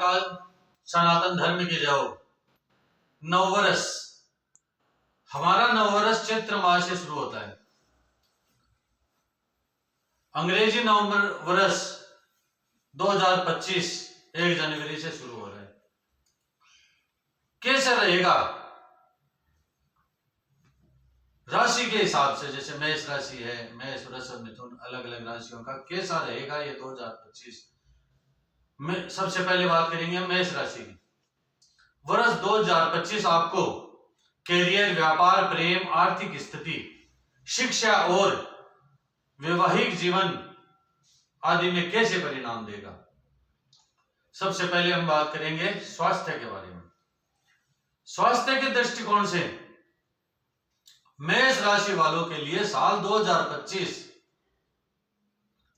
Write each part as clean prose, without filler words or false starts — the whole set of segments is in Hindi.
महाकाल, सनातन धर्म की जय हो। नववर्ष, हमारा नववर्ष चैत्र मास से शुरू होता है। अंग्रेजी नवंबर वर्ष 2025 1 जनवरी से शुरू हो रहा है। कैसे रहेगा राशि के हिसाब से, जैसे मेष राशि है, मेष, वृषभ, मिथुन, अलग अलग राशियों का कैसा रहेगा ये 2025 में। सबसे पहले बात करेंगे मेष राशि की। वर्ष 2025 आपको कैरियर, व्यापार, प्रेम, आर्थिक स्थिति, शिक्षा और वैवाहिक जीवन आदि में कैसे परिणाम देगा। सबसे पहले हम बात करेंगे स्वास्थ्य के बारे में। स्वास्थ्य के दृष्टिकोण से मेष राशि वालों के लिए साल 2025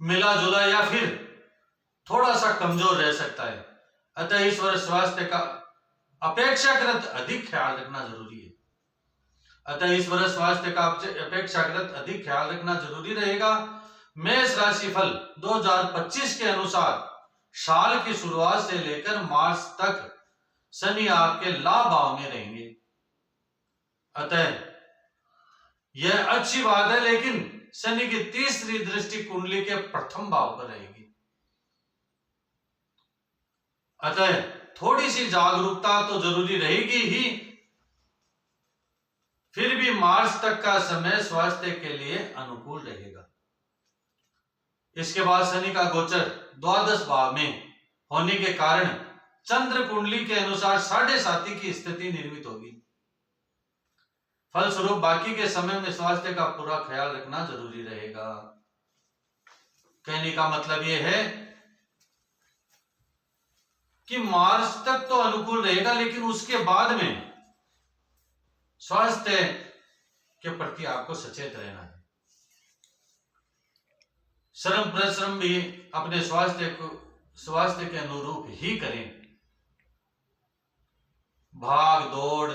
मिला जुला या फिर थोड़ा सा कमजोर रह सकता है। अतः इस वर्ष स्वास्थ्य का अपेक्षाकृत अधिक ख्याल रखना जरूरी है। रहेगा। मेष राशि फल 2025 के अनुसार साल की शुरुआत से लेकर मार्च तक शनि आपके लाभ भाव में रहेंगे। अतः यह अच्छी बात है, लेकिन शनि की तीसरी दृष्टि कुंडली के प्रथम भाव पर रहेगी। अतः थोड़ी सी जागरूकता तो जरूरी रहेगी ही। फिर भी मार्च तक का समय स्वास्थ्य के लिए अनुकूल रहेगा। इसके बाद शनि का गोचर द्वादश भाव में होने के कारण चंद्र कुंडली के अनुसार 7.5 की स्थिति निर्मित होगी। फलस्वरूप बाकी के समय में स्वास्थ्य का पूरा ख्याल रखना जरूरी रहेगा। कहने का मतलब यह है कि मार्च तक तो अनुकूल रहेगा, लेकिन उसके बाद में स्वास्थ्य के प्रति आपको सचेत रहना है। श्रम परिश्रम भी अपने स्वास्थ्य के अनुरूप ही करें। भाग दौड़,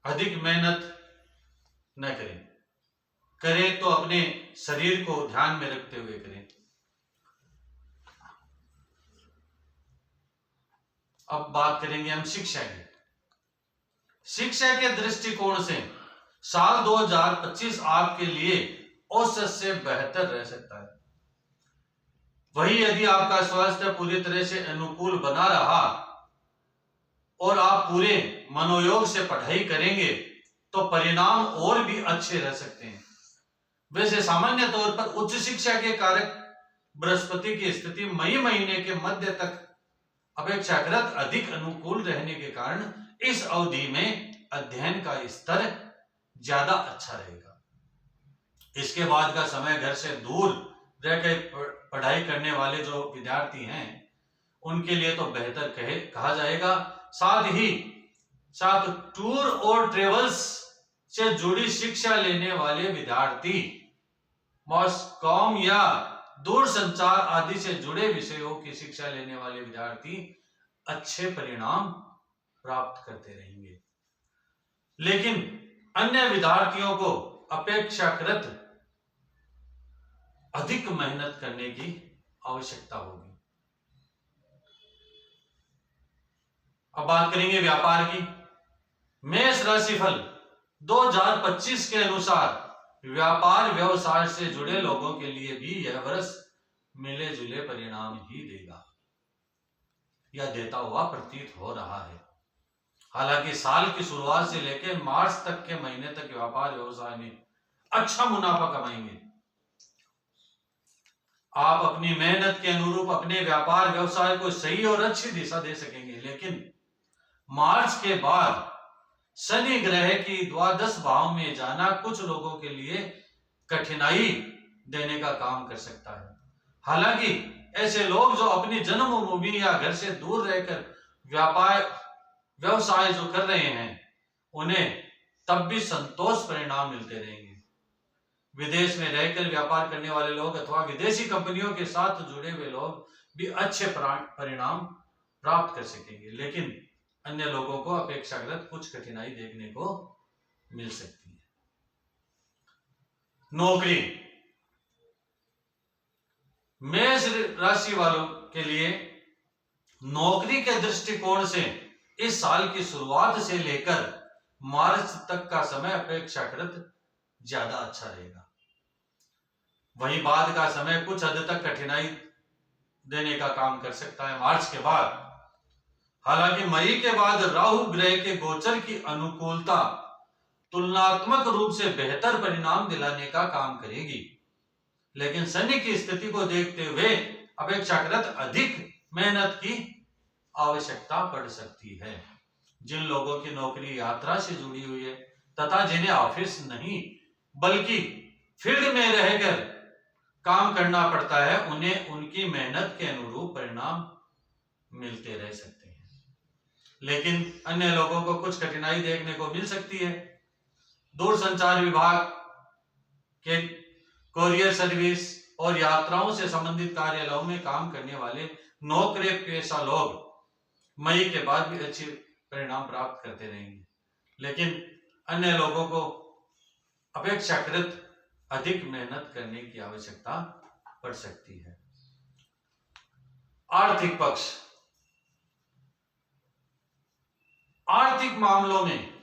अधिक मेहनत न करें तो अपने शरीर को ध्यान में रखते हुए करें। अब बात करेंगे हम शिक्षा की। शिक्षा के दृष्टिकोण से साल 2025 आपके लिए औसत से बेहतर रह सकता है। वही यदि आपका स्वास्थ्य पूरी तरह से अनुकूल बना रहा और आप पूरे मनोयोग से पढ़ाई करेंगे तो परिणाम और भी अच्छे रह सकते हैं। वैसे सामान्य तौर पर उच्च शिक्षा के कारक बृहस्पति की स्थिति मई महीने के मध्य तक अपेक्षाकृत अधिक अनुकूल रहने के कारण इस अवधि में अध्ययन का स्तर ज्यादा अच्छा रहेगा। इसके बाद का समय घर से दूर रहकर पढ़ाई करने वाले जो विद्यार्थी हैं उनके लिए तो बेहतर कहा जाएगा। साथ टूर और ट्रेवल्स से जुड़ी शिक्षा लेने वाले विद्यार्थी, मास कॉम या दूर संचार आदि से जुड़े विषयों की शिक्षा लेने वाले विद्यार्थी अच्छे परिणाम प्राप्त करते रहेंगे। लेकिन अन्य विद्यार्थियों को अपेक्षाकृत अधिक मेहनत करने की आवश्यकता होगी। अब बात करेंगे व्यापार की। मेष राशि फल 2025 के अनुसार व्यापार व्यवसाय से जुड़े लोगों के लिए भी यह वर्ष मिले जुले परिणाम ही देगा या देता हुआ प्रतीत हो रहा है। हालांकि साल की शुरुआत से लेकर मार्च तक के महीने तक व्यापार व्यवसाय में अच्छा मुनाफा कमाएंगे। आप अपनी मेहनत के अनुरूप अपने व्यापार व्यवसाय को सही और अच्छी दिशा दे सकेंगे। लेकिन मार्च के बाद शनि ग्रह की द्वादश भाव में जाना कुछ लोगों के लिए कठिनाई देने का काम कर सकता है। हालांकि ऐसे लोग जो अपनी जन्मभूमि या घर से दूर रहकर व्यापार व्यवसाय जो कर रहे हैं उन्हें तब भी संतोष परिणाम मिलते रहेंगे। विदेश में रहकर व्यापार करने वाले लोग अथवा विदेशी कंपनियों के साथ जुड़े हुए लोग भी अच्छे परिणाम प्राप्त कर सकेंगे। लेकिन अन्य लोगों को अपेक्षाकृत कुछ कठिनाई देखने को मिल सकती है। नौकरी, मेष राशि वालों के लिए नौकरी के दृष्टिकोण से इस साल की शुरुआत से लेकर मार्च तक का समय अपेक्षाकृत ज्यादा अच्छा रहेगा। वहीं बाद का समय कुछ हद तक कठिनाई देने का काम कर सकता है मार्च के बाद। हालांकि मई के बाद राहु ग्रह के गोचर की अनुकूलता तुलनात्मक रूप से बेहतर परिणाम दिलाने का काम करेगी, लेकिन शनि की स्थिति को देखते हुए अपेक्षाकृत अधिक मेहनत की आवश्यकता पड़ सकती है। जिन लोगों की नौकरी यात्रा से जुड़ी हुई है तथा जिन्हें ऑफिस नहीं बल्कि फील्ड में रहकर काम करना पड़ता है, उन्हें उनकी मेहनत के अनुरूप परिणाम मिलते रह सकते हैं, लेकिन अन्य लोगों को कुछ कठिनाई देखने को मिल सकती है। दूरसंचार विभाग के कोरियर सर्विस और यात्राओं से संबंधित कार्यालयों में काम करने वाले नौकरी पेशा लोग मई के बाद भी अच्छे परिणाम प्राप्त करते रहेंगे, लेकिन अन्य लोगों को अपेक्षाकृत अधिक मेहनत करने की आवश्यकता पड़ सकती है। आर्थिक पक्ष, आर्थिक मामलों में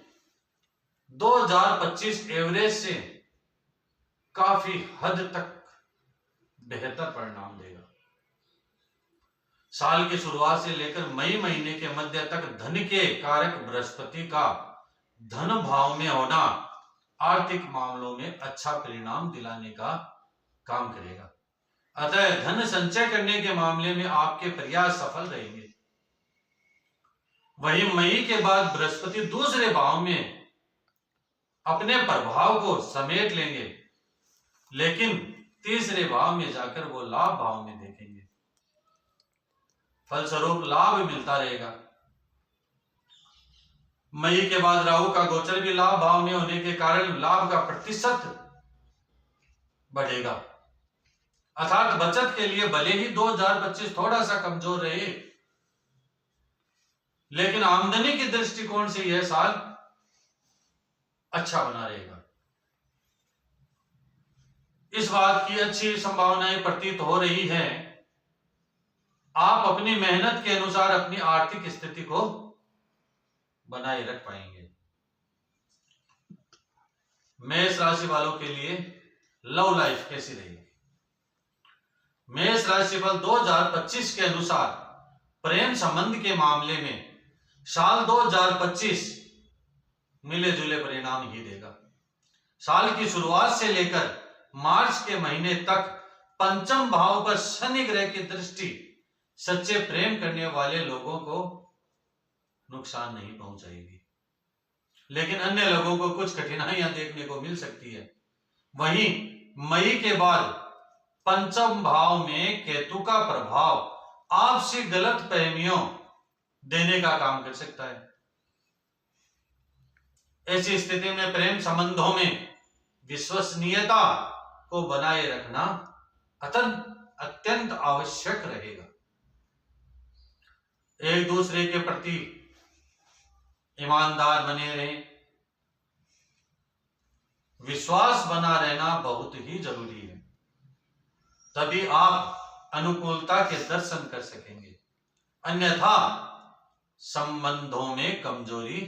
2025 एवरेज से काफी हद तक बेहतर परिणाम देगा। साल की शुरुआत से लेकर मई महीने के मध्य तक धन के कारक बृहस्पति का धन भाव में होना आर्थिक मामलों में अच्छा परिणाम दिलाने का काम करेगा। अतः धन संचय करने के मामले में आपके प्रयास सफल रहेंगे। वहीं मई के बाद बृहस्पति दूसरे भाव में अपने प्रभाव को समेट लेंगे, लेकिन तीसरे भाव में जाकर वो लाभ भाव में देखेंगे। फलस्वरूप लाभ मिलता रहेगा। मई के बाद राहु का गोचर भी लाभ भाव में होने के कारण लाभ का प्रतिशत बढ़ेगा। अर्थात बचत के लिए भले ही 2025 थोड़ा सा कमजोर रहे, लेकिन आमदनी के दृष्टिकोण से यह साल अच्छा बना रहेगा। इस बात की अच्छी संभावनाएं प्रतीत हो रही है, आप अपनी मेहनत के अनुसार अपनी आर्थिक स्थिति को बनाए रख पाएंगे। मेष राशि वालों के लिए लव लाइफ कैसी रहेगी? मेष राशि फल 2025 के अनुसार प्रेम संबंध के मामले में साल 2025 मिले जुले परिणाम ही देगा। साल की शुरुआत से लेकर मार्च के महीने तक पंचम भाव पर शनि ग्रह की दृष्टि सच्चे प्रेम करने वाले लोगों को नुकसान नहीं पहुंचाएगी, लेकिन अन्य लोगों को कुछ कठिनाइयां देखने को मिल सकती है। वहीं मई के बाद पंचम भाव में केतु का प्रभाव आपसी गलत फहमियों देने का काम कर सकता है। ऐसी स्थिति में प्रेम संबंधों में विश्वसनीयता को बनाए रखना अत्यंत आवश्यक रहेगा। एक दूसरे के प्रति ईमानदार बने रहें, विश्वास बना रहना बहुत ही जरूरी है, तभी आप अनुकूलता के दर्शन कर सकेंगे। अन्यथा संबंधों में कमजोरी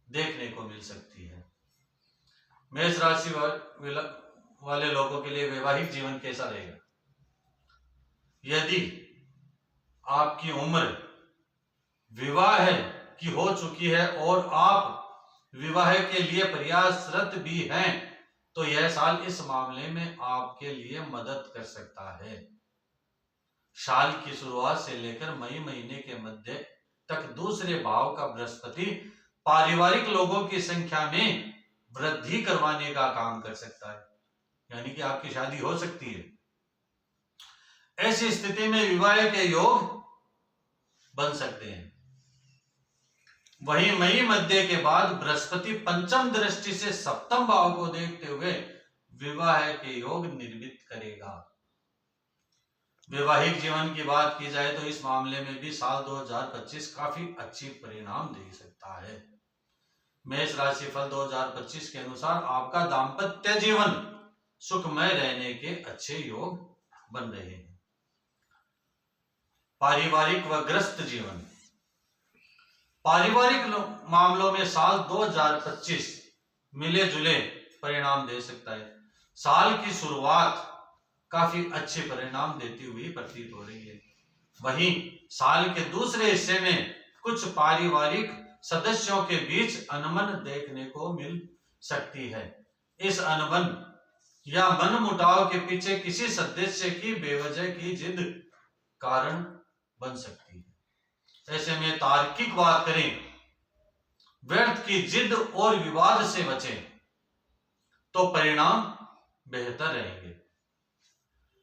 देखने को मिल सकती है। मेष राशि वाले लोगों के लिए वैवाहिक जीवन कैसा रहेगा? यदि आपकी उम्र विवाह की हो चुकी है और आप विवाह के लिए प्रयासरत भी हैं, तो यह साल इस मामले में आपके लिए मदद कर सकता है। साल की शुरुआत से लेकर मई महीने के मध्य तक दूसरे भाव का बृहस्पति पारिवारिक लोगों की संख्या में वृद्धि करवाने का काम कर सकता है, यानी कि आपकी शादी हो सकती है। ऐसी स्थिति में विवाह के योग बन सकते हैं। वहीं मई मध्य के बाद बृहस्पति पंचम दृष्टि से सप्तम भाव को देखते हुए विवाह के योग निर्मित करेगा। वैवाहिक जीवन की बात की जाए तो इस मामले में भी साल 2025 काफी अच्छी परिणाम दे सकता है। मेष राशि फल 2025 के अनुसार आपका दाम्पत्य जीवन सुखमय रहने के अच्छे योग बन रहे हैं। पारिवारिक व गृहस्थ जीवन। पारिवारिक मामलों में साल 2025 मिले जुले परिणाम दे सकता है। साल की शुरुआत काफी अच्छे परिणाम देती हुई प्रतीत हो रही है। वहीं साल के दूसरे हिस्से में कुछ पारिवारिक सदस्यों के बीच अनबन देखने को मिल सकती है। इस अनबन या मनमुटाव के पीछे किसी सदस्य की बेवजह की जिद कारण बन सकती है। ऐसे में तार्किक बात करें, व्यर्थ की जिद और विवाद से बचें तो परिणाम बेहतर रहेंगे।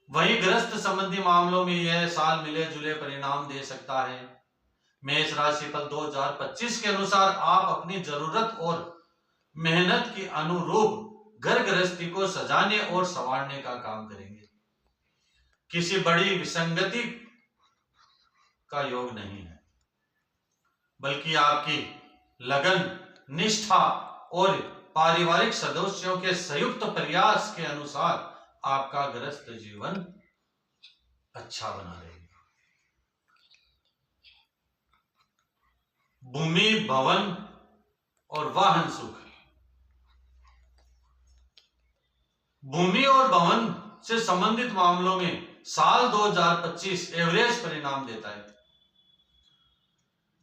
वहीं गृहस्थ संबंधी मामलों में यह साल मिले जुले परिणाम दे सकता है। मेष राशिफल 2025 के अनुसार आप अपनी जरूरत और मेहनत के अनुरूप घर गृहस्थी को सजाने और संवारने का काम करेंगे। किसी बड़ी विसंगति का योग नहीं है, बल्कि आपकी लगन, निष्ठा और पारिवारिक सदस्यों के संयुक्त प्रयास के अनुसार आपका गृहस्थ जीवन अच्छा बना रहेगा। भूमि, भवन और वाहन सुख। भूमि और भवन से संबंधित मामलों में साल 2025 एवरेज परिणाम देता है।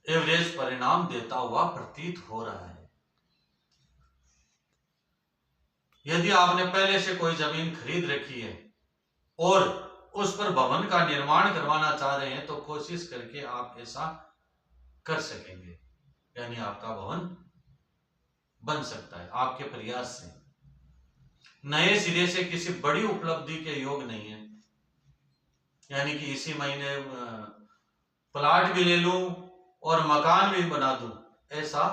एवरेज परिणाम देता हुआ प्रतीत हो रहा है। यदि आपने पहले से कोई जमीन खरीद रखी है और उस पर भवन का निर्माण करवाना चाह रहे हैं तो कोशिश करके आप ऐसा कर सकेंगे, यानी आपका भवन बन सकता है आपके प्रयास से। नए सिरे से किसी बड़ी उपलब्धि के योग नहीं है, यानी कि इसी महीने प्लाट भी ले लूं और मकान भी बना दूं, ऐसा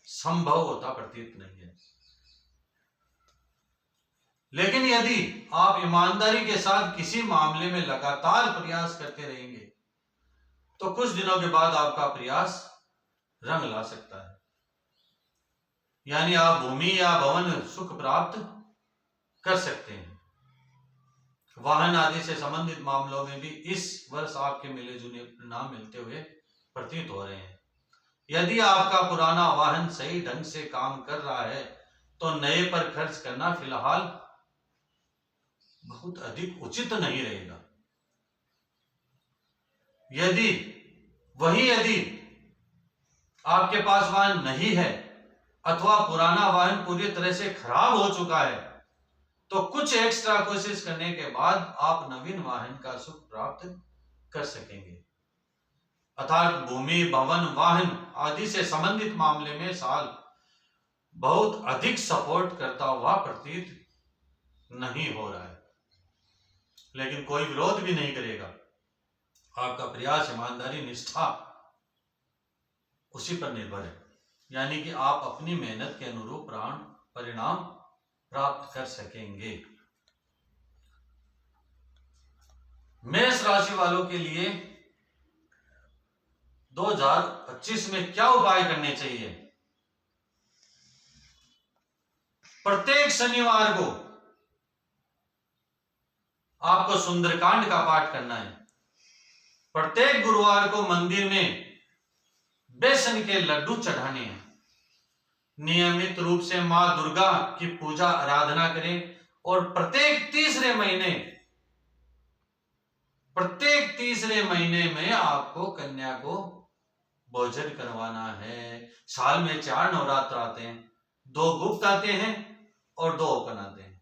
संभव होता प्रतीत नहीं है। लेकिन यदि आप ईमानदारी के साथ किसी मामले में लगातार प्रयास करते रहेंगे तो कुछ दिनों के बाद आपका प्रयास रंग ला सकता है, यानी आप भूमि या भवन सुख प्राप्त कर सकते हैं। वाहन आदि से संबंधित मामलों में भी इस वर्ष आपके मिले जुले परिणाम मिलते हुए प्रतीत हो रहे हैं। यदि आपका पुराना वाहन सही ढंग से काम कर रहा है तो नए पर खर्च करना फिलहाल बहुत अधिक उचित नहीं रहेगा। यदि आपके पास वाहन नहीं है अथवा पुराना वाहन पूरी तरह से खराब हो चुका है तो कुछ एक्स्ट्रा कोशिश करने के बाद आप नवीन वाहन का सुख प्राप्त कर सकेंगे। अर्थात भूमि, भवन, वाहन आदि से संबंधित मामले में साल बहुत अधिक सपोर्ट करता हुआ प्रतीत नहीं हो रहा है, लेकिन कोई विरोध भी नहीं करेगा। आपका प्रयास, ईमानदारी, निष्ठा उसी पर निर्भर है, यानी कि आप अपनी मेहनत के अनुरूप परिणाम प्राप्त कर सकेंगे। मेष राशि वालों के लिए 2025 में क्या उपाय करने चाहिए? प्रत्येक शनिवार को आपको सुंदरकांड का पाठ करना है। प्रत्येक गुरुवार को मंदिर में बेसन के लड्डू चढ़ाने हैं। नियमित रूप से मां दुर्गा की पूजा आराधना करें और प्रत्येक तीसरे महीने में आपको कन्या को भोजन करवाना है। साल में 4 नवरात्र आते हैं, 2 गुप्त आते हैं और 2 ओपन आते हैं।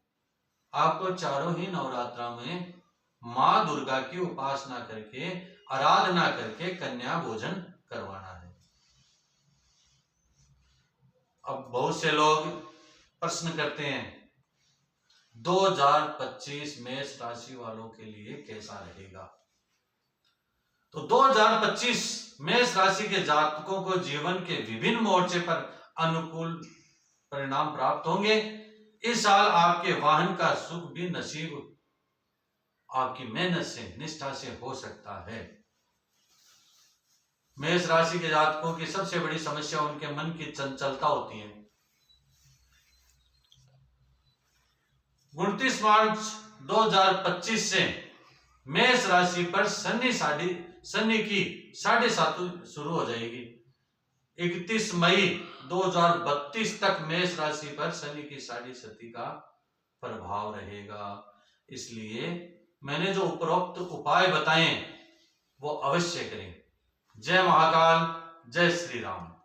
आपको चारों ही नवरात्रा में मां दुर्गा की उपासना करके, आराधना करके कन्या भोजन करवाना है। अब बहुत से लोग प्रश्न करते हैं 2025 मेष राशि वालों के लिए कैसा रहेगा? तो 2025 मेष राशि के जातकों को जीवन के विभिन्न मोर्चे पर अनुकूल परिणाम प्राप्त होंगे। इस साल आपके वाहन का सुख भी नसीब आपकी मेहनत से, निष्ठा से हो सकता है। मेष राशि के जातकों की सबसे बड़ी समस्या उनके मन की चंचलता होती है। 29 मार्च 2025 से मेष राशि पर शनि शनि की 7.5 शुरू हो जाएगी। 31 मई 2032 तक मेष राशि पर शनि की 7.5 का प्रभाव रहेगा। इसलिए मैंने जो उपरोक्त उपाय बताए वो अवश्य करें। जय महाकाल, जय श्री राम।